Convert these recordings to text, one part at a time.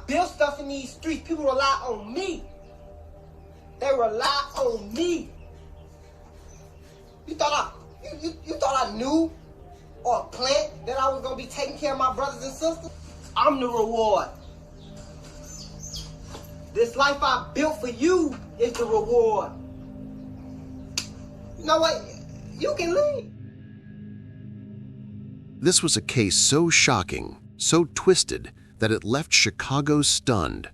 built stuff in these streets. People rely on me. They rely on me. You thought I knew or planned that I was gonna be taking care of my brothers and sisters? I'm the reward. This life I built for you is the reward. You know what? You can leave. This was a case so shocking, so twisted, that it left Chicago stunned.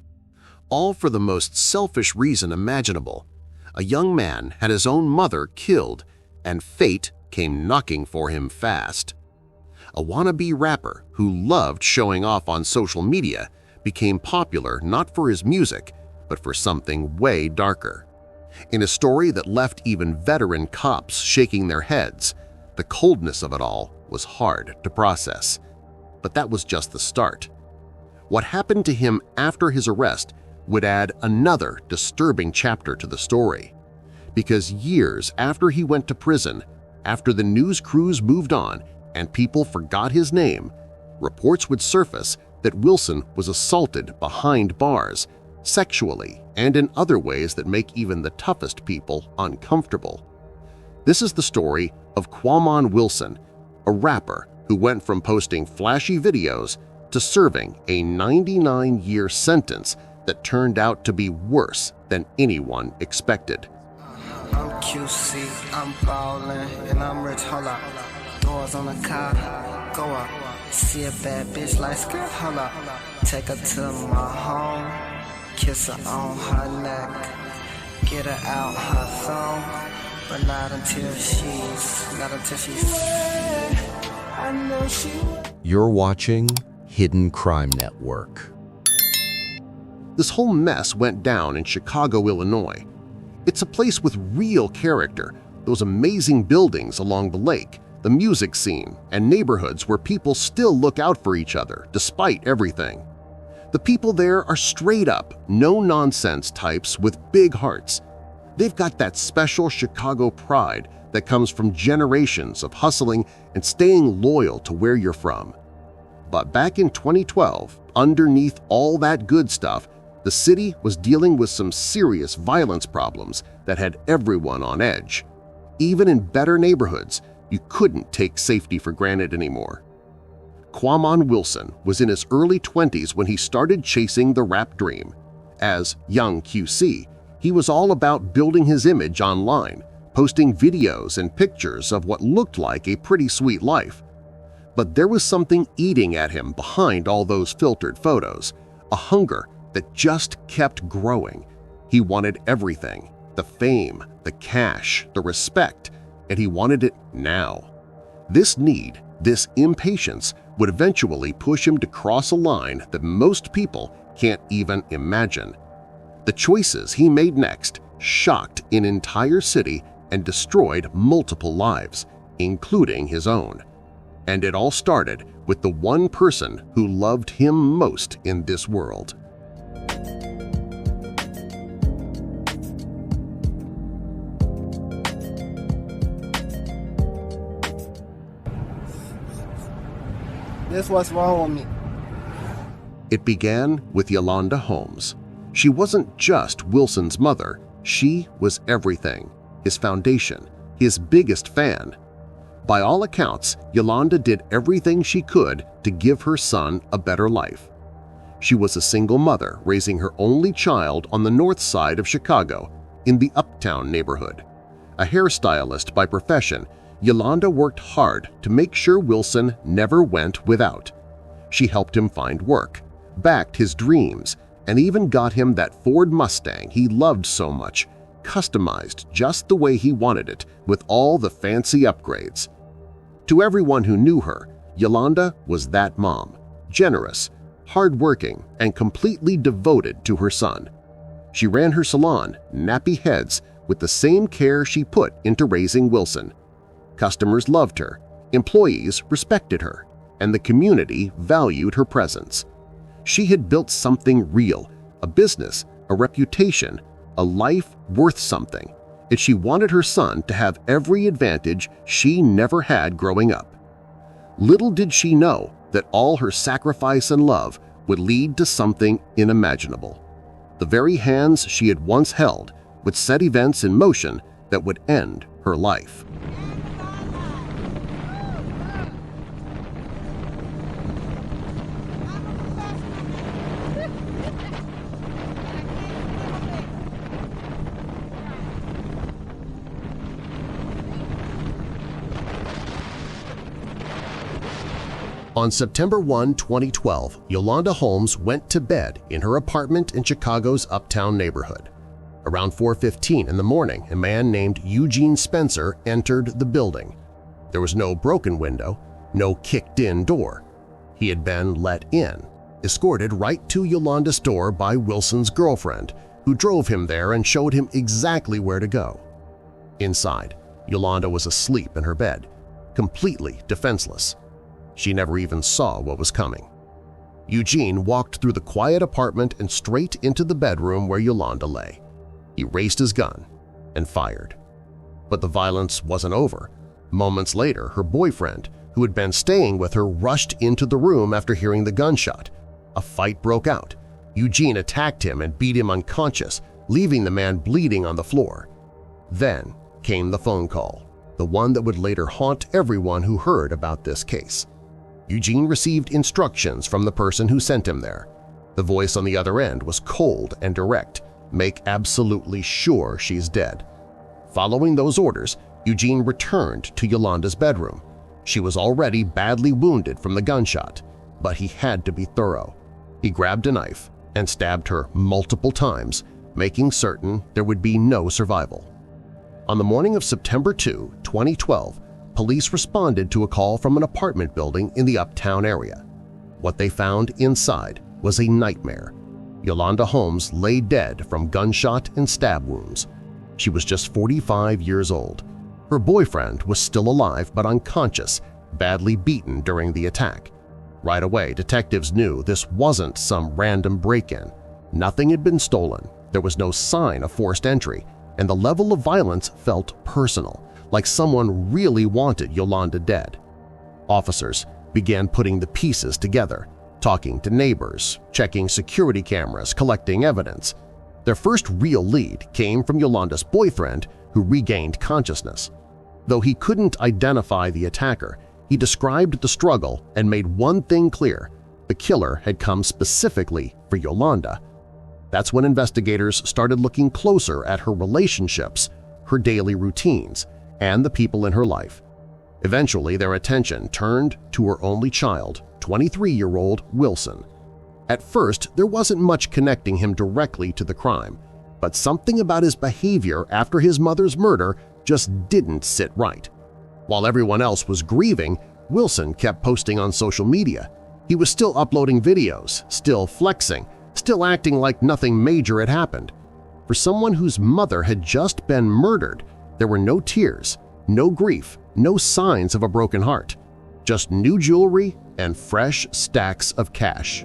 All for the most selfish reason imaginable. A young man had his own mother killed, and fate came knocking for him fast. A wannabe rapper who loved showing off on social media became popular not for his music, but for something way darker. In a story that left even veteran cops shaking their heads, the coldness of it all was hard to process. But that was just the start. What happened to him after his arrest would add another disturbing chapter to the story. Because years after he went to prison, after the news crews moved on and people forgot his name, reports would surface that Wilson was assaulted behind bars, sexually, and in other ways that make even the toughest people uncomfortable. This is the story of Qaw'mane Wilson, a rapper who went from posting flashy videos to serving a 99-year sentence that turned out to be worse than anyone expected. I'm QC, I'm ballin', and I'm rich, hold up. Doors on the car, go up. See a bad bitch like skirt, hold up. Take her to my home, kiss her on her neck, get her out her thumb, but not until she's I know she. You're watching Hidden Crime Network. This whole mess went down in Chicago, Illinois. It's a place with real character, those amazing buildings along the lake, the music scene, and neighborhoods where people still look out for each other despite everything. The people there are straight-up, no-nonsense types with big hearts. They've got that special Chicago pride that comes from generations of hustling and staying loyal to where you're from. But back in 2012, underneath all that good stuff, the city was dealing with some serious violence problems that had everyone on edge. Even in better neighborhoods, you couldn't take safety for granted anymore. Qaw'mane Wilson was in his early 20s when he started chasing the rap dream. As young QC, he was all about building his image online, posting videos and pictures of what looked like a pretty sweet life. But there was something eating at him behind all those filtered photos, a hunger that just kept growing. He wanted everything, the fame, the cash, the respect, and he wanted it now. This need, this impatience, would eventually push him to cross a line that most people can't even imagine. The choices he made next shocked an entire city and destroyed multiple lives, including his own. And it all started with the one person who loved him most in this world. This what's wrong with me. It began with Yolanda Holmes. She wasn't just Wilson's mother, she was everything, his foundation, his biggest fan. By all accounts, Yolanda did everything she could to give her son a better life. She was a single mother raising her only child on the north side of Chicago, in the Uptown neighborhood. A hairstylist by profession, Yolanda worked hard to make sure Wilson never went without. She helped him find work, backed his dreams, and even got him that Ford Mustang he loved so much, customized just the way he wanted it with all the fancy upgrades. To everyone who knew her, Yolanda was that mom, generous, hardworking, and completely devoted to her son. She ran her salon, Nappy Heads, with the same care she put into raising Wilson. Customers loved her, employees respected her, and the community valued her presence. She had built something real, a business, a reputation, a life worth something, and she wanted her son to have every advantage she never had growing up. Little did she know that all her sacrifice and love would lead to something unimaginable. The very hands she had once held would set events in motion that would end her life. On September 1, 2012, Yolanda Holmes went to bed in her apartment in Chicago's Uptown neighborhood. Around 4:15 in the morning, a man named Eugene Spencer entered the building. There was no broken window, no kicked-in door. He had been let in, escorted right to Yolanda's door by Wilson's girlfriend, who drove him there and showed him exactly where to go. Inside, Yolanda was asleep in her bed, completely defenseless. She never even saw what was coming. Eugene walked through the quiet apartment and straight into the bedroom where Yolanda lay. He raised his gun and fired. But the violence wasn't over. Moments later, her boyfriend, who had been staying with her, rushed into the room after hearing the gunshot. A fight broke out. Eugene attacked him and beat him unconscious, leaving the man bleeding on the floor. Then came the phone call, the one that would later haunt everyone who heard about this case. Eugene received instructions from the person who sent him there. The voice on the other end was cold and direct. Make absolutely sure she's dead. Following those orders, Eugene returned to Yolanda's bedroom. She was already badly wounded from the gunshot, but he had to be thorough. He grabbed a knife and stabbed her multiple times, making certain there would be no survival. On the morning of September 2, 2012, police responded to a call from an apartment building in the Uptown area. What they found inside was a nightmare. Yolanda Holmes lay dead from gunshot and stab wounds. She was just 45 years old. Her boyfriend was still alive but unconscious, badly beaten during the attack. Right away, detectives knew this wasn't some random break-in. Nothing had been stolen, there was no sign of forced entry, and the level of violence felt personal, like someone really wanted Yolanda dead. Officers began putting the pieces together, talking to neighbors, checking security cameras, collecting evidence. Their first real lead came from Yolanda's boyfriend, who regained consciousness. Though he couldn't identify the attacker, he described the struggle and made one thing clear: the killer had come specifically for Yolanda. That's when investigators started looking closer at her relationships, her daily routines, and the people in her life. Eventually, their attention turned to her only child, 23-year-old Wilson. At first, there wasn't much connecting him directly to the crime, but something about his behavior after his mother's murder just didn't sit right. While everyone else was grieving, Wilson kept posting on social media. He was still uploading videos, still flexing, still acting like nothing major had happened. For someone whose mother had just been murdered, there were no tears, no grief, no signs of a broken heart, just new jewelry and fresh stacks of cash.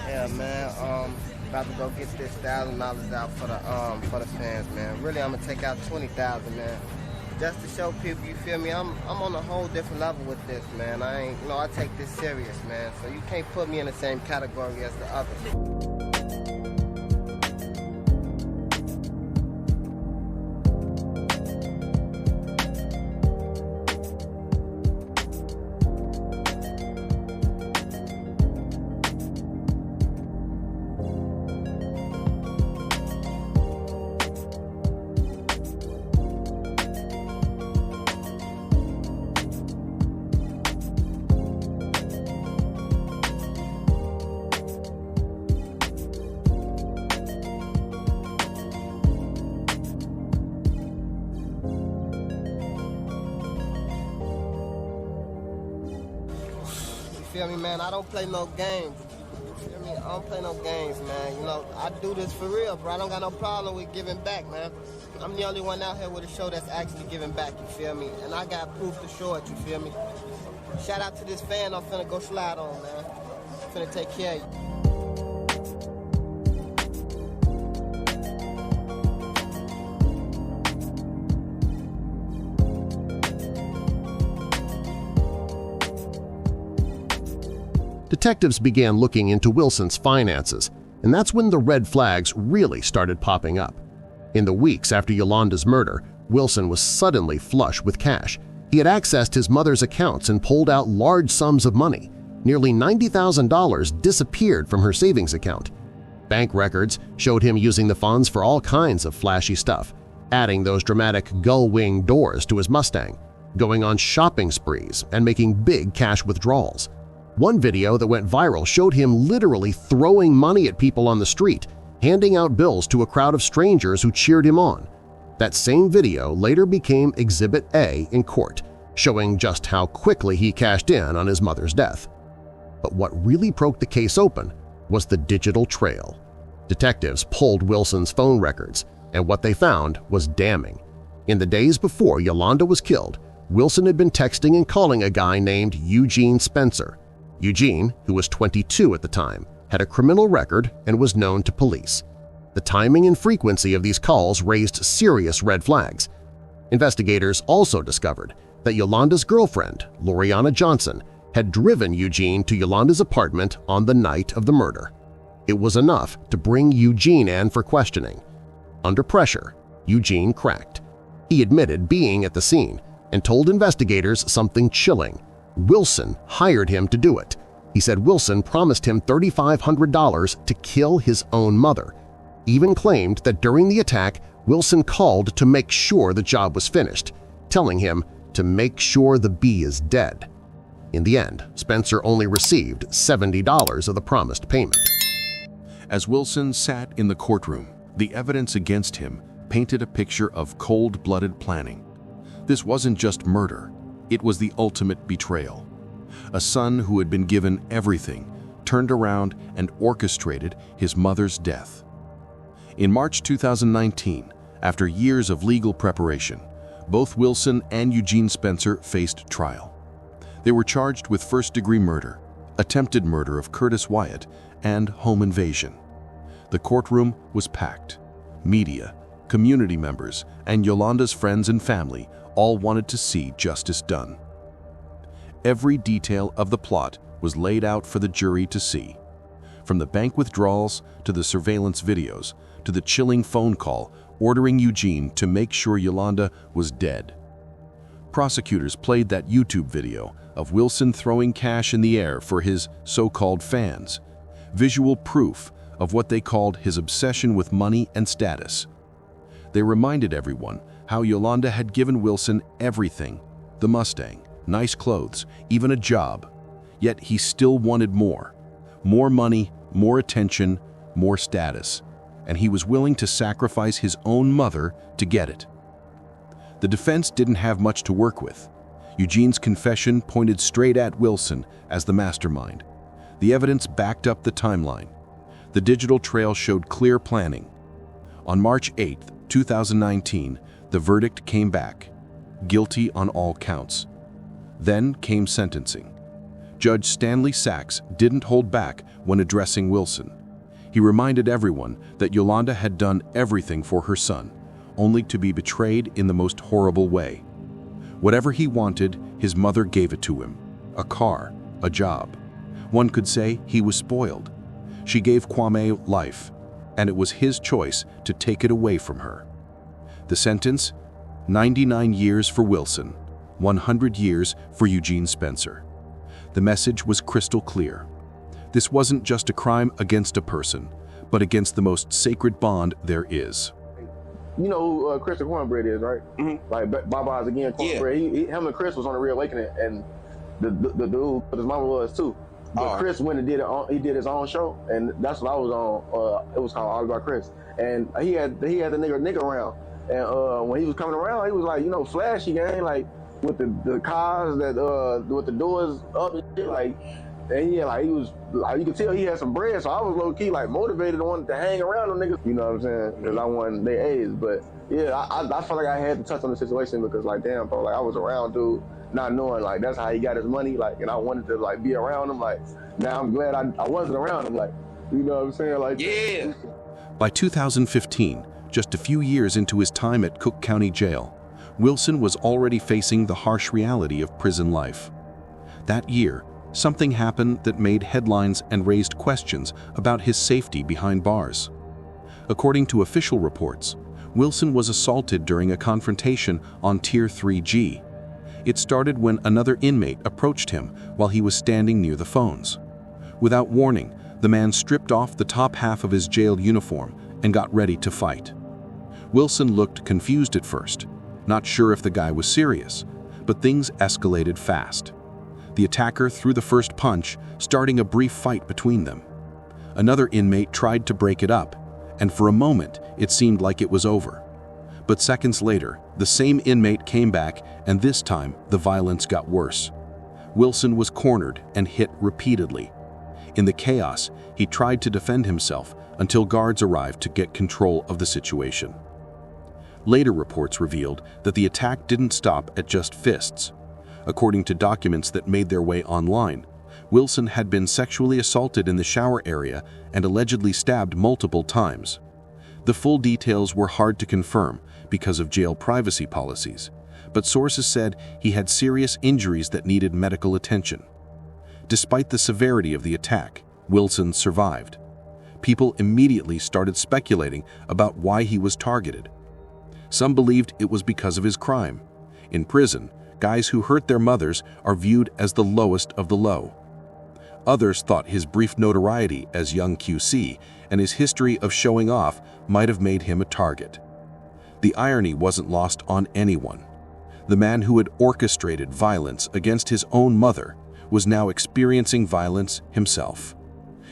Yeah, man. About to go get this $1,000 out for the fans, man. Really, I'm gonna take out $20,000, man. Just to show people, you feel me? I'm on a whole different level with this, man. I take this serious, man. So you can't put me in the same category as the others. Feel me, man? I don't play no games. You feel me? I don't play no games, man. You know, I do this for real, bro. I don't got no problem with giving back, man. I'm the only one out here with a show that's actually giving back, you feel me? And I got proof to show it, you feel me? Shout out to this fan I'm finna go slide on, man. I'm finna take care of you. Detectives began looking into Wilson's finances, and that's when the red flags really started popping up. In the weeks after Yolanda's murder, Wilson was suddenly flush with cash. He had accessed his mother's accounts and pulled out large sums of money. Nearly $90,000 disappeared from her savings account. Bank records showed him using the funds for all kinds of flashy stuff, adding those dramatic gull-wing doors to his Mustang, going on shopping sprees, and making big cash withdrawals. One video that went viral showed him literally throwing money at people on the street, handing out bills to a crowd of strangers who cheered him on. That same video later became Exhibit A in court, showing just how quickly he cashed in on his mother's death. But what really broke the case open was the digital trail. Detectives pulled Wilson's phone records, and what they found was damning. In the days before Yolanda was killed, Wilson had been texting and calling a guy named Eugene Spencer. Eugene, who was 22 at the time, had a criminal record and was known to police. The timing and frequency of these calls raised serious red flags. Investigators also discovered that Yolanda's girlfriend, Loriana Johnson, had driven Eugene to Yolanda's apartment on the night of the murder. It was enough to bring Eugene in for questioning. Under pressure, Eugene cracked. He admitted being at the scene and told investigators something chilling. Wilson hired him to do it. He said Wilson promised him $3,500 to kill his own mother. Even claimed that during the attack, Wilson called to make sure the job was finished, telling him to make sure the bee is dead. In the end, Spencer only received $70 of the promised payment. As Wilson sat in the courtroom, the evidence against him painted a picture of cold-blooded planning. This wasn't just murder, it was the ultimate betrayal. A son who had been given everything turned around and orchestrated his mother's death. In March 2019, after years of legal preparation, both Wilson and Eugene Spencer faced trial. They were charged with first-degree murder, attempted murder of Curtis Wyatt, and home invasion. The courtroom was packed. Media, community members, and Yolanda's friends and family all wanted to see justice done. Every detail of the plot was laid out for the jury to see. From the bank withdrawals to the surveillance videos to the chilling phone call ordering Eugene to make sure Yolanda was dead. Prosecutors played that YouTube video of Wilson throwing cash in the air for his so-called fans, visual proof of what they called his obsession with money and status. They reminded everyone how Yolanda had given Wilson everything, the Mustang, nice clothes, even a job, yet he still wanted more. More money, more attention, more status, and he was willing to sacrifice his own mother to get it. The defense didn't have much to work with. Eugene's confession pointed straight at Wilson as the mastermind. The evidence backed up the timeline. The digital trail showed clear planning. On March 8, 2019, the verdict came back, guilty on all counts. Then came sentencing. Judge Stanley Sachs didn't hold back when addressing Wilson. He reminded everyone that Yolanda had done everything for her son, only to be betrayed in the most horrible way. Whatever he wanted, his mother gave it to him. A car, a job. One could say he was spoiled. She gave Qaw'mane life, and it was his choice to take it away from her. The sentence? 99 years for Wilson, 100 years for Eugene Spencer. The message was crystal clear. This wasn't just a crime against a person, but against the most sacred bond there is. You know who Chris the Cornbread is, right? Mm-hmm. Like Baba's again, Cornbread. Yeah. Him and Chris was on the Reawakening, and the dude, but his mama was too. But Chris went and did it. He did his own show, and that's what I was on. It was called All About Chris, and he had the nigga around, and when he was coming around, he was like, you know, flashy gang, like with the cars that with the doors up and shit, like. And yeah, like he was, like you could tell he had some bread, so I was low key like motivated and wanted to hang around them niggas. You know what I'm saying? Because I wanted their age, but yeah, I felt like I had to touch on the situation because like damn, bro, like I was around dude, not knowing like that's how he got his money, like, and I wanted to like be around him. Like now I'm glad I wasn't around him, like, you know what I'm saying? Like yeah. By 2015, just a few years into his time at Cook County Jail, Wilson was already facing the harsh reality of prison life. That year, something happened that made headlines and raised questions about his safety behind bars. According to official reports, Wilson was assaulted during a confrontation on Tier 3G. It started when another inmate approached him while he was standing near the phones. Without warning, the man stripped off the top half of his jail uniform and got ready to fight. Wilson looked confused at first, not sure if the guy was serious, but things escalated fast. The attacker threw the first punch, starting a brief fight between them. Another inmate tried to break it up, and for a moment it seemed like it was over. But seconds later, the same inmate came back, and this time the violence got worse. Wilson was cornered and hit repeatedly. In the chaos, he tried to defend himself until guards arrived to get control of the situation. Later reports revealed that the attack didn't stop at just fists. According to documents that made their way online, Wilson had been sexually assaulted in the shower area and allegedly stabbed multiple times. The full details were hard to confirm because of jail privacy policies, but sources said he had serious injuries that needed medical attention. Despite the severity of the attack, Wilson survived. People immediately started speculating about why he was targeted. Some believed it was because of his crime. In prison, guys who hurt their mothers are viewed as the lowest of the low. Others thought his brief notoriety as young QC and his history of showing off might have made him a target. The irony wasn't lost on anyone. The man who had orchestrated violence against his own mother was now experiencing violence himself.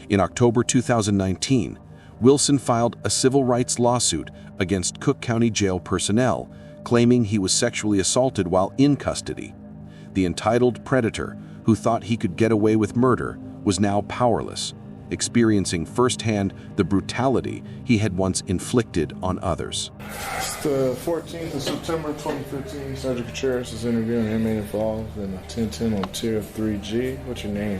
In October 2019, Wilson filed a civil rights lawsuit against Cook County Jail personnel, claiming he was sexually assaulted while in custody. The entitled predator, who thought he could get away with murder, was now powerless, experiencing firsthand the brutality he had once inflicted on others. It's the 14th of September 2015. Sergeant Contreras is interviewing an inmate involved in a 1010 on Tier 3G. What's your name?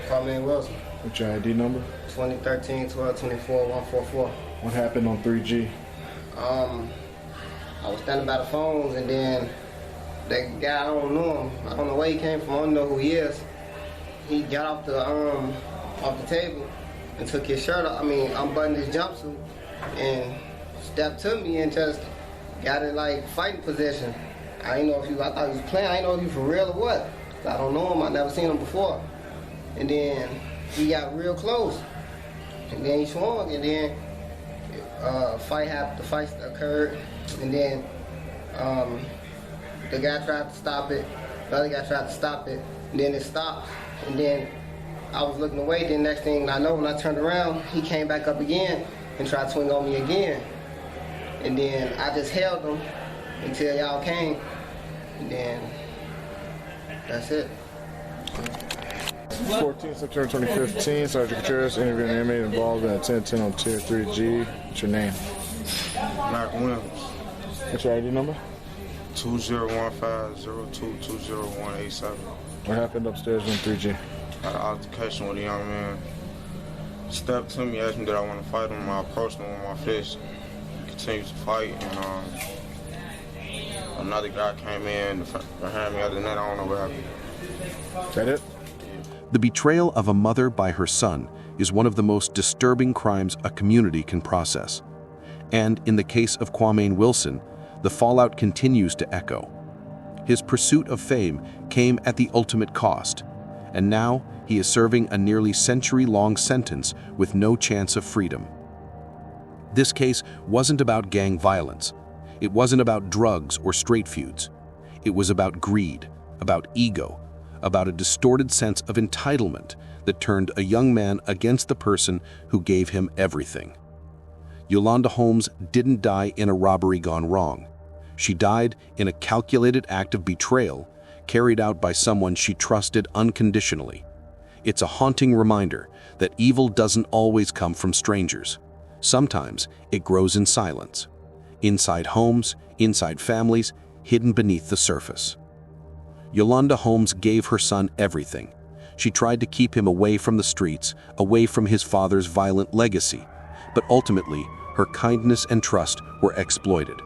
Qaw'mane Wilson. What's your ID number? 2013-12-24-144. What happened on 3G? I was standing by the phones, and then that guy, I don't know him. I don't know where he came from. I don't know who he is. He got off the table and took his shirt off. Unbuttoned his jumpsuit and stepped to me and just got in like fighting position. I didn't know if I thought he was playing. I didn't know if he was for real or what. I don't know him. I never seen him before. And then he got real close. And then he swung, and then fight happened. The fight occurred, and then the guy tried to stop it. The other guy tried to stop it, and then it stopped. And then I was looking away. Then next thing I know, when I turned around, he came back up again and tried to swing on me again. And then I just held him until y'all came, and then that's it. 14th September 2015, Sergeant Contreras interviewing an inmate involved in a 1010 on Tier 3G. What's your name? Malcolm Williams. What's your ID number? 2015-02-20187. What happened upstairs on 3G? I had an altercation with a young man. He stepped to me, asked me did I want to fight him. I approached him with my fist. We continued to fight, and another guy came in behind me. Other than that, I don't know what happened. Is that it? The betrayal of a mother by her son is one of the most disturbing crimes a community can process. And in the case of Qaw'mane Wilson, the fallout continues to echo. His pursuit of fame came at the ultimate cost, and now he is serving a nearly century-long sentence with no chance of freedom. This case wasn't about gang violence. It wasn't about drugs or straight feuds. It was about greed, about ego, about a distorted sense of entitlement that turned a young man against the person who gave him everything. Yolanda Holmes didn't die in a robbery gone wrong. She died in a calculated act of betrayal carried out by someone she trusted unconditionally. It's a haunting reminder that evil doesn't always come from strangers. Sometimes it grows in silence, inside homes, inside families, hidden beneath the surface. Yolanda Holmes gave her son everything. She tried to keep him away from the streets, away from his father's violent legacy, but ultimately, her kindness and trust were exploited.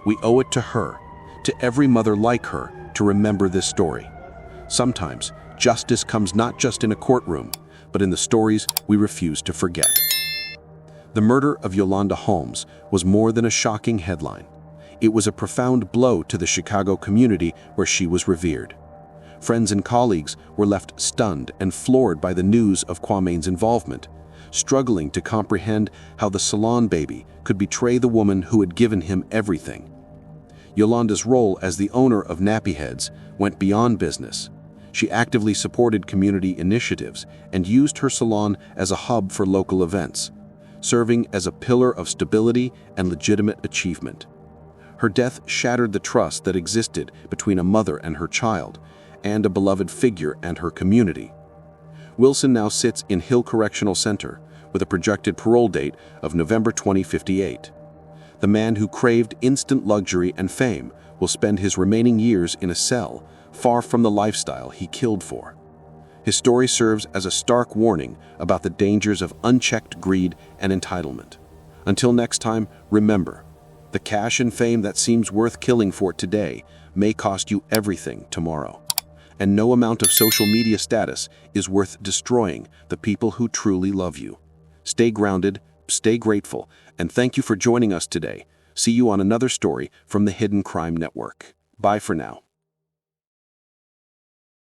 We owe it to her, to every mother like her, to remember this story. Sometimes, justice comes not just in a courtroom, but in the stories we refuse to forget. The murder of Yolanda Holmes was more than a shocking headline. It was a profound blow to the Chicago community where she was revered. Friends and colleagues were left stunned and floored by the news of Qaw'mane's involvement, struggling to comprehend how the salon baby could betray the woman who had given him everything. Yolanda's role as the owner of Nappyheads went beyond business. She actively supported community initiatives and used her salon as a hub for local events, serving as a pillar of stability and legitimate achievement. Her death shattered the trust that existed between a mother and her child, and a beloved figure and her community. Wilson now sits in Hill Correctional Center with a projected parole date of November 2058. The man who craved instant luxury and fame will spend his remaining years in a cell, far from the lifestyle he killed for. His story serves as a stark warning about the dangers of unchecked greed and entitlement. Until next time, remember, the cash and fame that seems worth killing for today may cost you everything tomorrow. And no amount of social media status is worth destroying the people who truly love you. Stay grounded, stay grateful, and thank you for joining us today. See you on another story from the Hidden Crime Network. Bye for now.